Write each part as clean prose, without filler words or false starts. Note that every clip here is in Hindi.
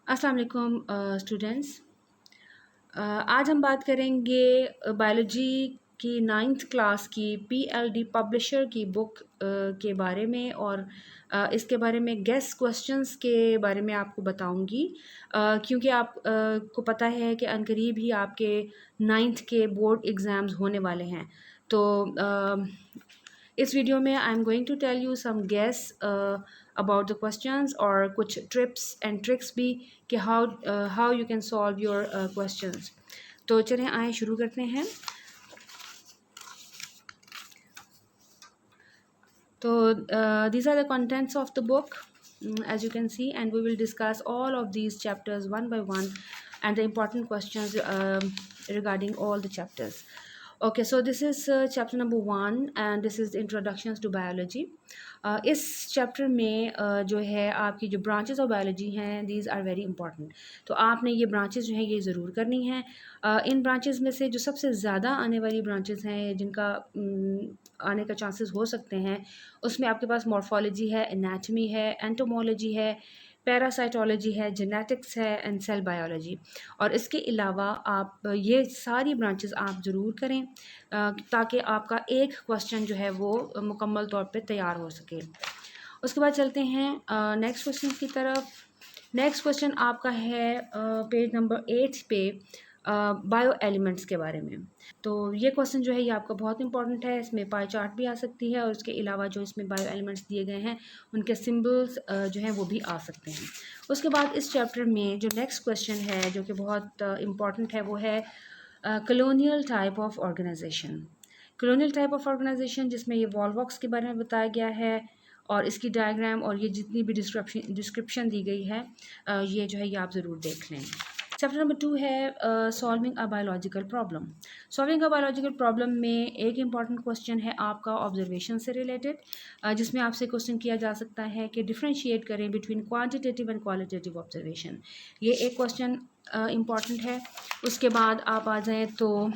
अस्सलाम वालेकुम स्टूडेंट्स। आज हम बात करेंगे बायोलॉजी की नाइन्थ क्लास की पीएलडी पब्लिशर की बुक के बारे में और इसके बारे में गेस क्वेश्चंस के बारे में आपको बताऊंगी, क्योंकि आप को पता है कि अनकरीब ही आपके नाइन्थ के बोर्ड एग्ज़ाम्स होने वाले हैं। तो इस वीडियो में I am going to tell you some guess about the questions और कुछ ट्रिप्स एंड ट्रिक्स भी कि how you can solve your questions. तो चलें आए शुरू करते हैं। तो these are the contents of the book, as you can see, and we will discuss all of these chapters one by one and the important questions regarding all the chapters. Okay, so this is chapter number 1 and this is the introductions to biology. इस चैप्टर में जो है आपकी जो ब्रांचेस ऑफ बायोलॉजी हैं, दीज आर वेरी इंपॉर्टेंट। तो आपने ये ब्रांचेस जो हैं ये ज़रूर करनी हैं। इन ब्रांचेस में से जो सबसे ज़्यादा आने वाली ब्रांचेस हैं जिनका आने का चांसेस हो सकते हैं, उसमें आपके पास मॉर्फोलॉजी है, एनाटमी है, एंटोमोलॉजी है, पैरासाइटोलॉजी है, जेनेटिक्स है एंड सेल बायोलॉजी। और इसके अलावा आप ये सारी ब्रांचेस आप ज़रूर करें ताकि आपका एक क्वेश्चन जो है वो मुकम्मल तौर पे तैयार हो सके। उसके बाद चलते हैं नेक्स्ट क्वेश्चन की तरफ। नेक्स्ट क्वेश्चन आपका है पेज नंबर 8 पे बायो एलिमेंट्स के बारे में। तो ये क्वेश्चन जो है ये आपका बहुत इंपॉर्टेंट है। इसमें पाई चार्ट भी आ सकती है और उसके अलावा जो इसमें बायो एलिमेंट्स दिए गए हैं उनके सिंबल्स जो हैं वो भी आ सकते हैं। उसके बाद इस चैप्टर में जो नेक्स्ट क्वेश्चन है जो कि बहुत इंपॉर्टेंट है वो है colonial type of organisation. Colonial type of organisation जिसमें ये वॉल्वॉक्स के बारे में बताया गया है और इसकी डायग्राम और ये जितनी भी डिस्क्रिप्शन दी गई है ये जो है ये आप ज़रूर देख लें। चैप्टर नंबर 2 है solving a biological problem. Solving a biological problem में एक इम्पॉर्टेंट क्वेश्चन है आपका ऑब्जर्वेशन से रिलेटेड, जिसमें आपसे क्वेश्चन किया जा सकता है कि डिफ्रेंशिएट करें between quantitative and qualitative observation. ये एक क्वेश्चन इम्पॉर्टेंट है। उसके बाद आप आ जाएँ तो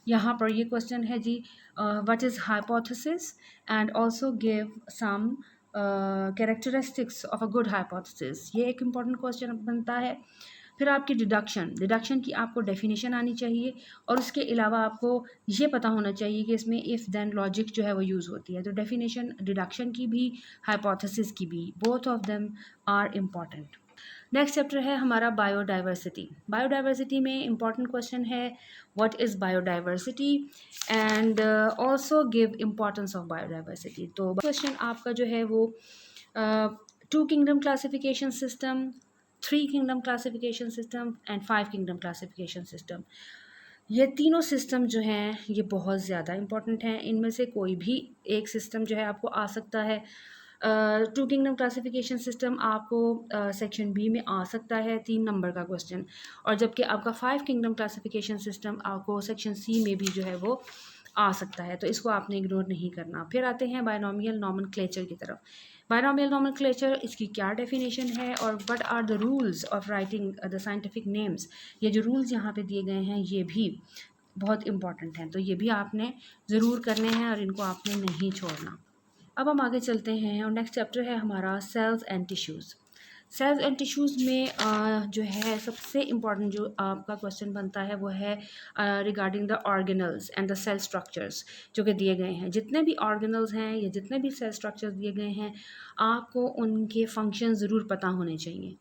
यहाँ पर ये क्वेश्चन है जी, what is hypothesis and also give some characteristics of a good hypothesis. ये एक इम्पॉर्टेंट क्वेश्चन बनता है। फिर आपकी डिडक्शन की आपको डेफिनेशन आनी चाहिए और उसके अलावा आपको ये पता होना चाहिए कि इसमें इफ़ देन लॉजिक जो है वो यूज़ होती है। तो डेफिनेशन डिडक्शन की भी, हाइपोथेसिस की भी, both of them are important. Next chapter है हमारा बायोडाइवर्सिटी। बायोडाइवर्सिटी में इंपॉर्टेंट क्वेश्चन है what is biodiversity and also give importance of biodiversity. तो क्वेश्चन आपका जो है वो 2 kingdom classification system, 3 kingdom classification system and 5 kingdom classification system. ये तीनों सिस्टम जो हैं ये बहुत ज़्यादा इंपॉर्टेंट हैं। इनमें से कोई भी एक सिस्टम जो है आपको आ सकता है। 2 किंगडम क्लासिफिकेशन सिस्टम आपको सेक्शन बी में आ सकता है 3 नंबर का क्वेश्चन, और जबकि आपका 5 किंगडम क्लासिफिकेशन सिस्टम आपको सेक्शन सी में भी जो है वो आ सकता है। तो इसको आपने इग्नोर नहीं करना। फिर आते हैं बायनॉमियल नॉमेनक्लेचर की तरफ। बायनॉमियल नॉमेनक्लेचर, इसकी क्या डेफिनेशन है और what are the rules of writing the scientific names. ये जो रूल्स यहाँ पे दिए गए हैं ये भी बहुत इंपॉर्टेंट हैं, तो ये भी आपने ज़रूर करने हैं और इनको आपने नहीं छोड़ना। अब हम आगे चलते हैं और नेक्स्ट चैप्टर है हमारा cells and tissues. Cells and tissues में जो है सबसे इम्पॉर्टेंट जो आपका क्वेश्चन बनता है वो है regarding the organelles and the cell structures जो कि दिए गए हैं। जितने भी ऑर्गेनल्स हैं या जितने भी सेल स्ट्रक्चर्स दिए गए हैं आपको उनके फंक्शन ज़रूर पता होने चाहिए।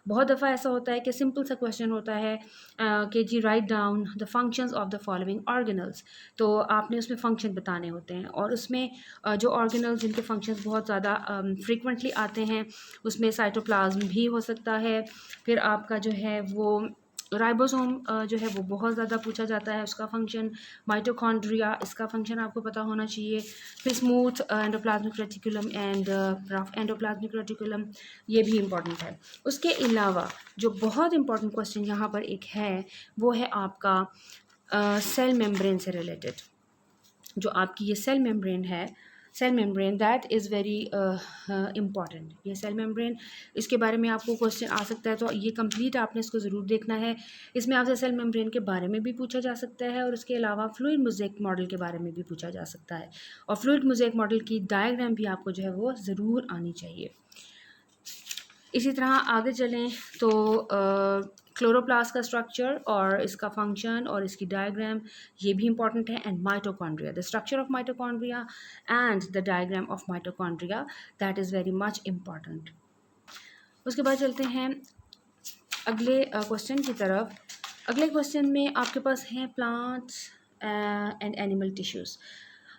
बहुत दफ़ा ऐसा होता है कि सिंपल सा क्वेश्चन होता है कि जी write down the functions of the following organelles. तो आपने उसमें फ़ंक्शन बताने होते हैं और उसमें जो ऑर्गेनल्स जिनके फंक्शंस बहुत ज़्यादा फ्रीक्वेंटली आते हैं उसमें साइटोप्लाज्म भी हो सकता है। फिर आपका जो है वो राइबोसोम जो है वो बहुत ज़्यादा पूछा जाता है उसका फंक्शन। माइटोकॉन्ड्रिया, इसका फंक्शन आपको पता होना चाहिए। फिर smooth endoplasmic reticulum and rough endoplasmic reticulum, ये भी इम्पॉर्टेंट है। उसके अलावा जो बहुत इंपॉर्टेंट क्वेश्चन यहाँ पर एक है वो है आपका सेल मेम्ब्रेन से रिलेटेड। जो आपकी ये सेल मेम्ब्रेन है, cell membrane that is very important. ये सेल मेम्ब्रेन, इसके बारे में आपको क्वेश्चन आ सकता है, तो ये कंप्लीट आपने इसको ज़रूर देखना है। इसमें आपसे सेल मेम्ब्रेन के बारे में भी पूछा जा सकता है और इसके अलावा फ्लूइड मोज़ेक मॉडल के बारे में भी पूछा जा सकता है और फ्लूइड मोज़ेक मॉडल की डायग्राम भी आपको जो है वो ज़रूर आनी चाहिए। इसी तरह आगे चलें तो क्लोरोप्लास्ट का स्ट्रक्चर और इसका फंक्शन और इसकी डायग्राम ये भी इंपॉर्टेंट है, and mitochondria, the structure of mitochondria and the diagram of mitochondria, that is very much important. उसके बाद चलते हैं अगले क्वेश्चन की तरफ। अगले क्वेश्चन में आपके पास हैं प्लांट्स एंड एनिमल टिश्यूज़।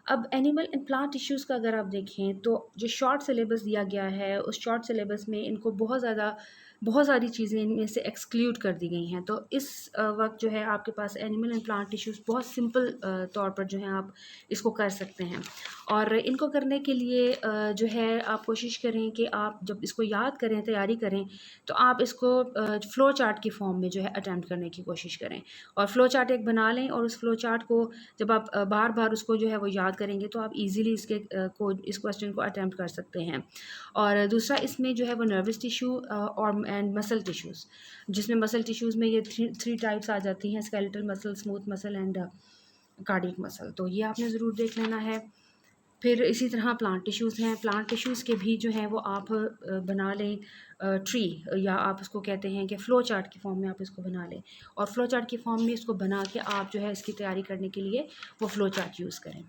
अब एनिमल एंड प्लांट टिश्यूज़ का अगर आप देखें तो जो शॉर्ट सिलेबस दिया गया है उस शॉर्ट सिलेबस में इनको बहुत सारी चीज़ें इनमें से एक्सक्लूड कर दी गई हैं। तो इस वक्त जो है आपके पास एनिमल एंड प्लांट टिश्यूज़ बहुत सिंपल तौर पर जो है आप इसको कर सकते हैं, और इनको करने के लिए जो है आप कोशिश करें कि आप जब इसको याद करें, तैयारी करें, तो आप इसको फ़्लो चार्ट की फॉर्म में जो है अटेम्प्ट करने की कोशिश करें, और फ़्लो चार्ट एक बना लें, और उस फ़्लो चार्ट को जब आप बार बार उसको जो है वो याद करेंगे तो आप इजीली इस क्वेश्चन को अटेम्प्ट कर सकते हैं। और दूसरा इसमें जो है वो नर्वस टिश्यू और एंड मसल टिश्यूज़, जिसमें मसल टिश्यूज़ में ये थ्री टाइप्स आ जाती हैं, skeletal muscle, smooth muscle and cardiac muscle, तो ये आपने ज़रूर देख लेना है। फिर इसी तरह प्लांट टिश्यूज़ हैं, प्लांट टिश्यूज़ के भी जो है वो आप बना लें ट्री, या आप उसको कहते हैं कि फ़्लो चार्ट की फॉर्म में आप इसको बना लें, और फ़्लो चार्ट की फॉर्म में इसको बना के आप जो है इसकी तैयारी करने के लिए वो फ़्लो चार्ट यूज़ करें।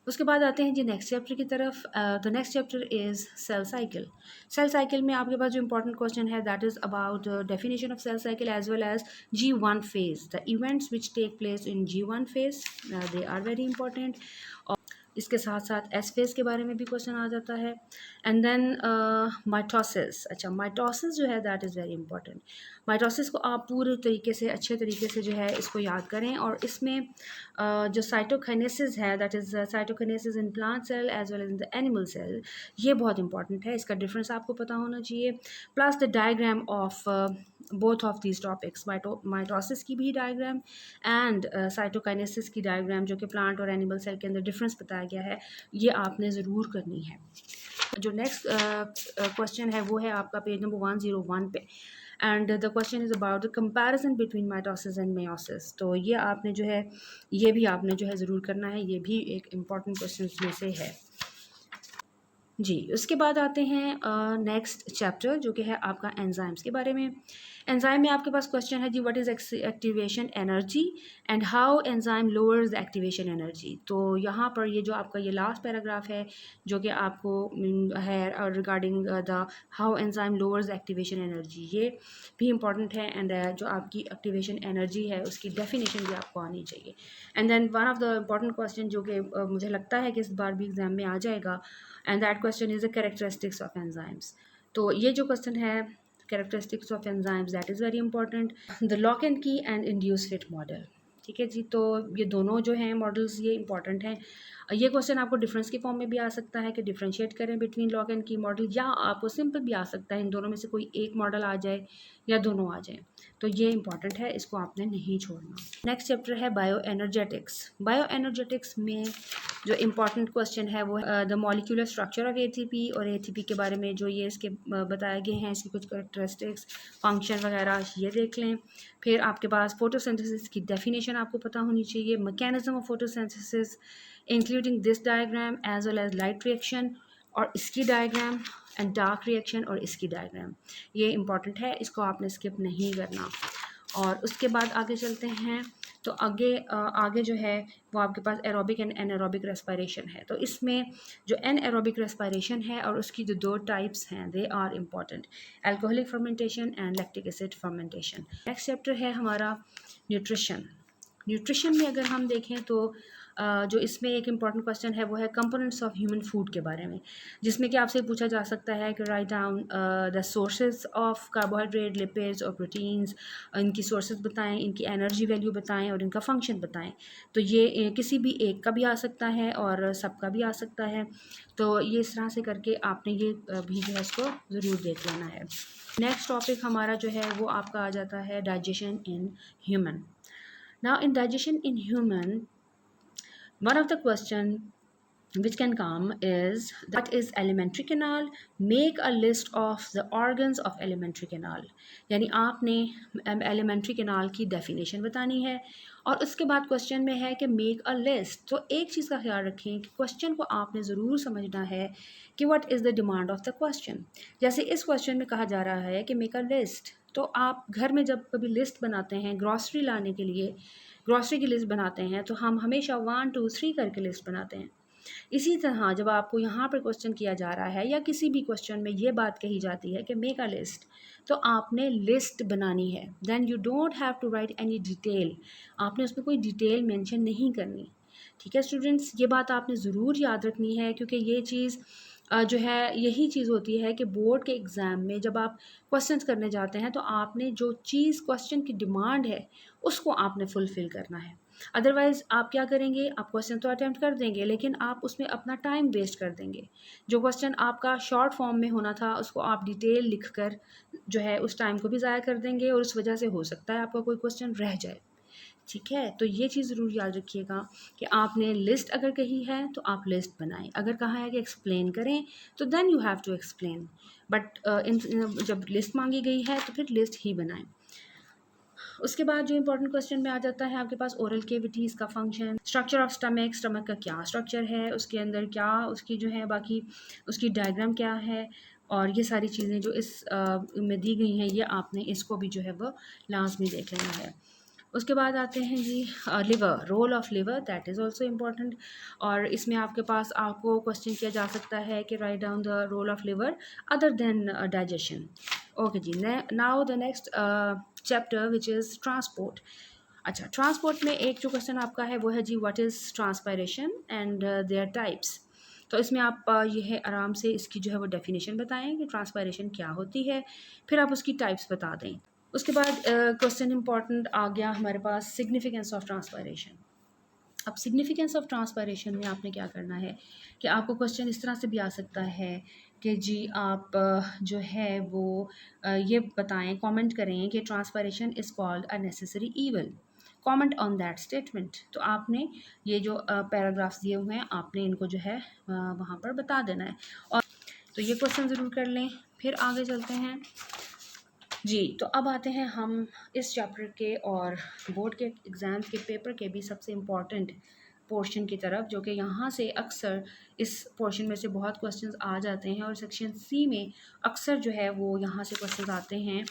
उसके बाद आते हैं जी नेक्स्ट चैप्टर की तरफ। The next chapter is cell cycle. Cell cycle में आपके पास जो इंपॉर्टेंट क्वेश्चन है that is about definition of cell cycle as well as G1 phase, the events which take place in G1 phase, they are very important. और इसके साथ साथ एस फेज के बारे में भी क्वेश्चन आ जाता है। एंड देन माइटोसिस, अच्छा माइटोसिस जो है that is very important. Mitosis को आप पूरे तरीके से अच्छे तरीके से जो है इसको याद करें, और इसमें जो साइटोकाइनेसिस है that is cytokinesis in plant cell as well as in the animal cell, ये बहुत इंपॉर्टेंट है, इसका डिफरेंस आपको पता होना चाहिए। Plus the diagram of both of these topics, mitosis की भी डायग्राम एंड साइटोकाइनेसिस की डायग्राम, जो कि प्लांट और एनिमल सेल के अंदर डिफरेंस बताया गया है, ये आपने ज़रूर करनी है। जो नेक्स्ट क्वेश्चन है वो है आपका पेज नंबर 101 पे, and the question is about the comparison between mitosis and meiosis. तो ये आपने जो है ये भी आपने जो है ज़रूर करना है, ये भी एक इम्पॉर्टेंट क्वेश्चन में से है जी। उसके बाद आते हैं नेक्स्ट चैप्टर जो कि है आपका एंजाइम्स के बारे में। एंजाइम में आपके पास क्वेश्चन है जी, what is activation energy and how enzyme lowers the activation energy. तो यहाँ पर ये जो आपका ये लास्ट पैराग्राफ है जो कि आपको है regarding the how enzyme lowers the activation energy, ये भी इंपॉर्टेंट है, एंड जो आपकी एक्टिवेशन एनर्जी है उसकी डेफिनेशन भी आपको आनी चाहिए। And then one of the important question जो कि मुझे लगता है कि इस बार भी एग्जाम में आ जाएगा, and that question is the characteristics of enzymes. तो ये जो क्वेश्चन है characteristics of enzymes that is very important. The lock and की एंड इंड्यूस फिट मॉडल, ठीक है जी। तो ये दोनों जो हैं मॉडल्स ये इंपॉर्टेंट हैं। ये क्वेश्चन आपको डिफरेंस की फॉर्म में भी आ सकता है कि डिफ्रेंशिएट करें बिटवीन लॉक एंड की मॉडल, या आपको सिंपल भी आ सकता है, इन दोनों में से कोई एक मॉडल आ जाए या दोनों आ जाए। तो ये इंपॉर्टेंट है, इसको आपने नहीं छोड़ना। नेक्स्ट चैप्टर है बायो एनर्जेटिक्स। बायो एनर्जेटिक्स में जो इम्पॉर्टेंट क्वेश्चन है वो the molecular structure of ATP, और एटीपी के बारे में जो ये इसके बताए गए हैं, इसकी कुछ कैरेक्टरिस्टिक्स, फंक्शन वगैरह ये देख लें। फिर आपके पास फोटोसिंथेसिस की डेफिनेशन आपको पता होनी चाहिए, mechanism of photosynthesis including this diagram as well as light reaction और इसकी डायग्राम, एंड डार्क रिएक्शन और इसकी डायग्राम, ये इंपॉर्टेंट है, इसको आपने स्किप नहीं करना। और उसके बाद आगे चलते हैं तो आगे जो है वो आपके पास एरोबिक एंड एनारोबिक रेस्पिरेशन है। तो इसमें जो एनारोबिक रेस्पिरेशन है और उसकी जो दो टाइप्स हैं they are important, alcoholic fermentation and lactic acid fermentation. Next chapter है हमारा न्यूट्रिशन। न्यूट्रिशन में अगर हम देखें तो जो इसमें एक इम्पॉर्टेंट क्वेश्चन है वो है कंपोनेंट्स ऑफ ह्यूमन फूड के बारे में, जिसमें कि आपसे पूछा जा सकता है कि write down the sources of carbohydrate, lipids और प्रोटीन्स, इनकी सोर्सेज बताएं, इनकी एनर्जी वैल्यू बताएं और इनका फंक्शन बताएं। तो ये किसी भी एक का भी आ सकता है और सबका भी आ सकता है। तो ये इस तरह से करके आपने ये भी जो है इसको ज़रूर देख लेना है। नेक्स्ट टॉपिक हमारा जो है वो आपका आ जाता है digestion in human. Now in digestion in human, one of the question which can come is that is alimentary canal. Make a list of the organs of alimentary canal. यानी आपने alimentary canal की definition बतानी है और उसके बाद क्वेश्चन में है कि मेक अ लिस्ट। तो एक चीज़ का ख्याल रखें कि क्वेश्चन को आपने ज़रूर समझना है कि what is the demand of the question. जैसे इस क्वेश्चन में कहा जा रहा है कि मेक अ लिस्ट, तो आप घर में जब कभी लिस्ट बनाते हैं ग्रॉसरी लाने के लिए, ग्रॉसरी की लिस्ट बनाते हैं तो हम हमेशा 1 2 3 करके लिस्ट बनाते हैं। इसी तरह जब आपको यहाँ पर क्वेश्चन किया जा रहा है या किसी भी क्वेश्चन में ये बात कही जाती है कि मेक अ लिस्ट, तो आपने लिस्ट बनानी है। Then you don't have to write any detail, आपने उसमें कोई डिटेल मेंशन नहीं करनी। ठीक है स्टूडेंट्स, ये बात आपने ज़रूर याद रखनी है क्योंकि ये चीज़ जो है यही चीज़ होती है कि बोर्ड के एग्ज़ाम में जब आप क्वेश्चंस करने जाते हैं तो आपने जो चीज़ क्वेश्चन की डिमांड है उसको आपने फुलफ़िल करना है। अदरवाइज़ आप क्या करेंगे, आप क्वेश्चन तो अटैम्प्ट कर देंगे लेकिन आप उसमें अपना टाइम वेस्ट कर देंगे। जो क्वेश्चन आपका शॉर्ट फॉर्म में होना था उसको आप डिटेल लिख कर जो है उस टाइम को भी ज़ाया कर देंगे और उस वजह से हो सकता है आपका कोई क्वेश्चन रह जाए। ठीक है, तो ये चीज़ ज़रूर याद रखिएगा कि आपने लिस्ट अगर कही है तो आप लिस्ट बनाएं, अगर कहा है कि एक्सप्लेन करें तो then you have to explain, but जब लिस्ट मांगी गई है तो फिर लिस्ट ही बनाएं। उसके बाद जो इंपॉर्टेंट क्वेश्चन में आ जाता है आपके पास ओरल केविटीज़ का function, structure of stomach, stomach का क्या स्ट्रक्चर है, उसके अंदर क्या उसकी जो है बाकी उसकी डायग्राम क्या है, और ये सारी चीज़ें जो इस में दी गई हैं ये आपने इसको भी जो है वो लाजमी देख लेना है। उसके बाद आते हैं जी liver, role of liver, that is also important. और इसमें आपके पास आपको क्वेश्चन किया जा सकता है कि write down the role of liver other than digestion. Okay जी, now the next chapter which is transport. अच्छा, ट्रांसपोर्ट में एक जो क्वेश्चन आपका है वो है जी what is transpiration and their types. तो इसमें आप ये है आराम से इसकी जो है वो डेफिनेशन बताएं कि ट्रांसपायरेशन क्या होती है, फिर आप उसकी टाइप्स बता दें। उसके बाद क्वेश्चन इंपॉर्टेंट आ गया हमारे पास सिग्निफिकेंस ऑफ ट्रांसपायरेशन। अब सिग्निफिकेंस ऑफ ट्रांसपायरेशन में आपने क्या करना है कि आपको क्वेश्चन इस तरह से भी आ सकता है कि जी आप जो है वो ये बताएं, कमेंट करें कि transpiration is called a necessary evil, comment on that statement. तो आपने ये जो पैराग्राफ्स दिए हुए हैं आपने इनको जो है वहाँ पर बता देना है, और तो ये क्वेश्चन ज़रूर कर लें। फिर आगे चलते हैं जी, तो अब आते हैं हम इस चैप्टर के और बोर्ड के एग्ज़ाम्स के पेपर के भी सबसे इम्पॉर्टेंट पोर्शन की तरफ, जो कि यहाँ से अक्सर इस पोर्शन में से बहुत क्वेश्चंस आ जाते हैं और सेक्शन सी में अक्सर जो है वो यहाँ से क्वेश्चंस आते हैं।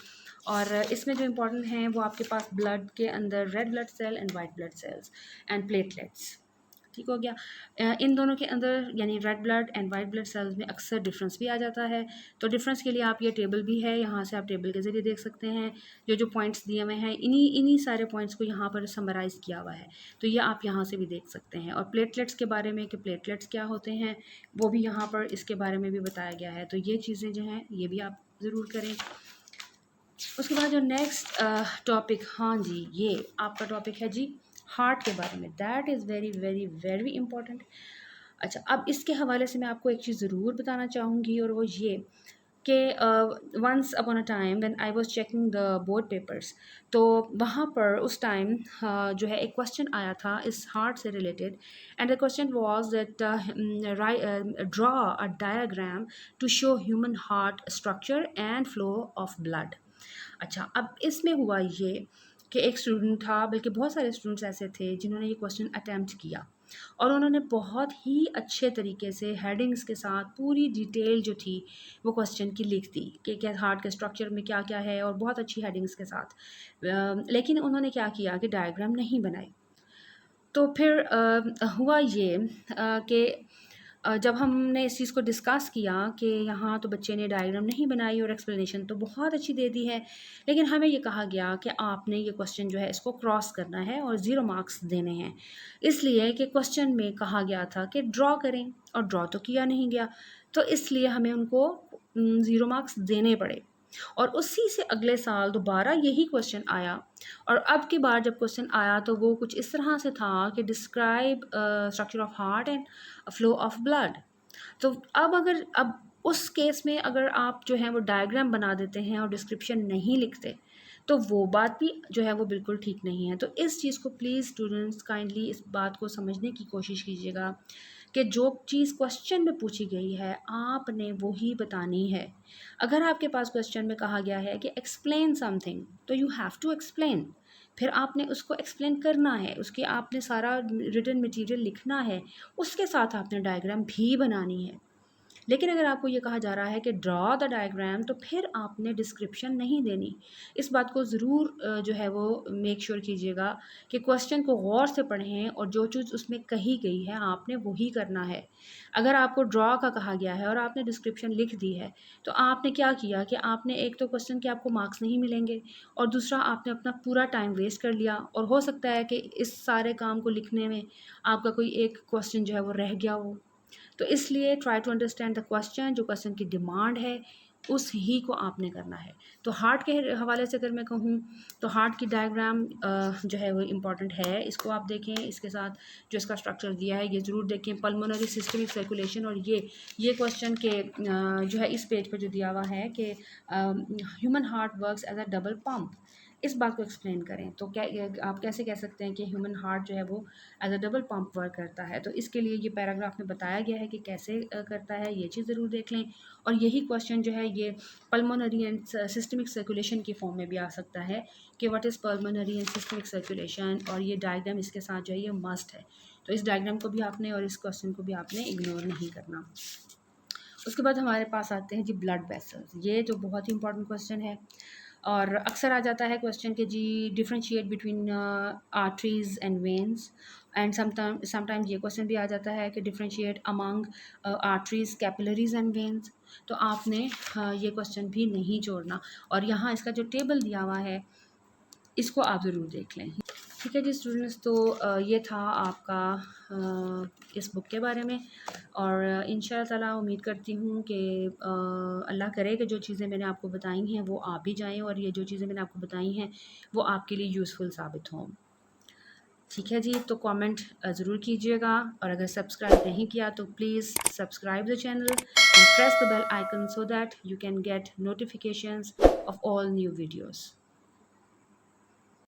और इसमें जो इम्पोर्टेंट हैं वो आपके पास ब्लड के अंदर red blood cell and white blood cells and platelets. ठीक हो गया, इन दोनों के अंदर यानी red blood and white blood cells में अक्सर डिफरेंस भी आ जाता है। तो डिफरेंस के लिए आप ये टेबल भी है, यहाँ से आप टेबल के ज़रिए देख सकते हैं जो जो पॉइंट्स दिए हुए हैं, इन्हीं सारे पॉइंट्स को यहाँ पर समराइज़ किया हुआ है, तो ये आप यहाँ से भी देख सकते हैं। और प्लेटलेट्स के बारे में कि प्लेटलेट्स क्या होते हैं वो भी यहाँ पर इसके बारे में भी बताया गया है, तो ये चीज़ें जो हैं ये भी आप ज़रूर करें। उसके बाद जो नेक्स्ट टॉपिक, हाँ जी, ये आपका टॉपिक है जी हार्ट के बारे में, that is very very very important. अच्छा, अब इसके हवाले से मैं आपको एक चीज़ ज़रूर बताना चाहूँगी और वो ये कि once upon a time when I was checking the board papers, तो वहाँ पर उस टाइम जो है एक क्वेश्चन आया था इस हार्ट से related, and the question was that draw a diagram to show human heart structure and flow of blood. अच्छा, अब इसमें हुआ ये कि एक स्टूडेंट था, बल्कि बहुत सारे स्टूडेंट्स ऐसे थे जिन्होंने ये क्वेश्चन अटैम्प्ट किया और उन्होंने बहुत ही अच्छे तरीके से हेडिंग्स के साथ पूरी डिटेल जो थी वो क्वेश्चन की लिख दी कि क्या हार्ट के स्ट्रक्चर में क्या क्या है, और बहुत अच्छी हेडिंग्स के साथ। लेकिन उन्होंने क्या किया कि डायग्राम नहीं बनाई। तो फिर हुआ ये कि जब हमने इस चीज़ को डिस्कस किया कि यहाँ तो बच्चे ने डायग्राम नहीं बनाई और एक्सप्लेनेशन तो बहुत अच्छी दे दी है, लेकिन हमें ये कहा गया कि आपने ये क्वेश्चन जो है इसको क्रॉस करना है और 0 मार्क्स देने हैं, इसलिए कि क्वेश्चन में कहा गया था कि ड्रॉ करें और ड्रॉ तो किया नहीं गया, तो इसलिए हमें उनको 0 मार्क्स देने पड़े। और उसी से अगले साल दोबारा यही क्वेश्चन आया, और अब की बार जब क्वेश्चन आया तो वो कुछ इस तरह से था कि describe structure of heart and flow of blood. तो अब उस केस में अगर आप जो है वो डायग्राम बना देते हैं और डिस्क्रिप्शन नहीं लिखते तो वो बात भी जो है वो बिल्कुल ठीक नहीं है। तो इस चीज़ को प्लीज़ स्टूडेंट्स काइंडली इस बात को समझने की कोशिश कीजिएगा कि जो चीज़ क्वेश्चन में पूछी गई है आपने वही बतानी है। अगर आपके पास क्वेश्चन में कहा गया है कि एक्सप्लेन समथिंग, तो यू हैव टू एक्सप्लेन। फिर आपने उसको एक्सप्लेन करना है, उसके आपने सारा रिटन मटेरियल लिखना है, उसके साथ आपने डायग्राम भी बनानी है। लेकिन अगर आपको ये कहा जा रहा है कि ड्रॉ द डायग्राम, तो फिर आपने डिस्क्रिप्शन नहीं देनी। इस बात को ज़रूर जो है वो मेक श्योर कीजिएगा कि क्वेश्चन को गौर से पढ़ें और जो चीज़ उसमें कही गई है आपने वही करना है। अगर आपको ड्रॉ का कहा गया है और आपने डिस्क्रिप्शन लिख दी है, तो आपने क्या किया कि आपने एक तो क्वेश्चन के आपको मार्क्स नहीं मिलेंगे, और दूसरा आपने अपना पूरा टाइम वेस्ट कर लिया, और हो सकता है कि इस सारे काम को लिखने में आपका कोई एक क्वेश्चन जो है वो रह गया हो। तो इसलिए try to understand the question, जो क्वेश्चन की डिमांड है उस ही को आपने करना है। तो हार्ट के हवाले से अगर मैं कहूँ तो हार्ट की डायग्राम जो है वो इम्पॉर्टेंट है, इसको आप देखें, इसके साथ जो इसका स्ट्रक्चर दिया है ये ज़रूर देखें। पल्मोनरी सिस्टमिक सर्कुलेशन, और ये क्वेश्चन के जो है इस पेज पर जो दिया हुआ है कि human heart works as a double pump, इस बात को एक्सप्लेन करें। तो क्या आप कैसे कह सकते हैं कि ह्यूमन हार्ट जो है वो as a double pump work करता है। तो इसके लिए ये पैराग्राफ में बताया गया है कि कैसे करता है, ये चीज़ ज़रूर देख लें। और यही क्वेश्चन जो है ये पल्मोनरी एंड सिस्टमिक सर्कुलेशन की फॉर्म में भी आ सकता है कि what is pulmonary and systemic circulation, और ये डायग्राम इसके साथ जो है ये मस्ट है। तो इस डायग्राम को भी आपने और इस क्वेश्चन को भी आपने इग्नोर नहीं करना। उसके बाद हमारे पास आते हैं जी ब्लड वेसल्स। ये जो बहुत ही इंपॉर्टेंट क्वेश्चन है, और अक्सर आ जाता है क्वेश्चन के जी differentiate between arteries and veins, and sometimes ये क्वेश्चन भी आ जाता है कि differentiate among arteries, capillaries and veins. तो आपने ये क्वेश्चन भी नहीं छोड़ना, और यहाँ इसका जो टेबल दिया हुआ है इसको आप ज़रूर देख लें। ठीक है जी स्टूडेंट्स, तो ये था आपका इस बुक के बारे में, और इंशाल्लाह ताला उम्मीद करती हूँ कि अल्लाह करे कि जो चीज़ें मैंने आपको बताई हैं वो आ भी जाएं, और ये जो चीज़ें मैंने आपको बताई हैं वो आपके लिए यूज़फुल साबित हों। ठीक है जी, तो कमेंट ज़रूर कीजिएगा, और अगर सब्सक्राइब नहीं किया तो please subscribe the channel and press the bell icon so that you can get notifications of all new videos.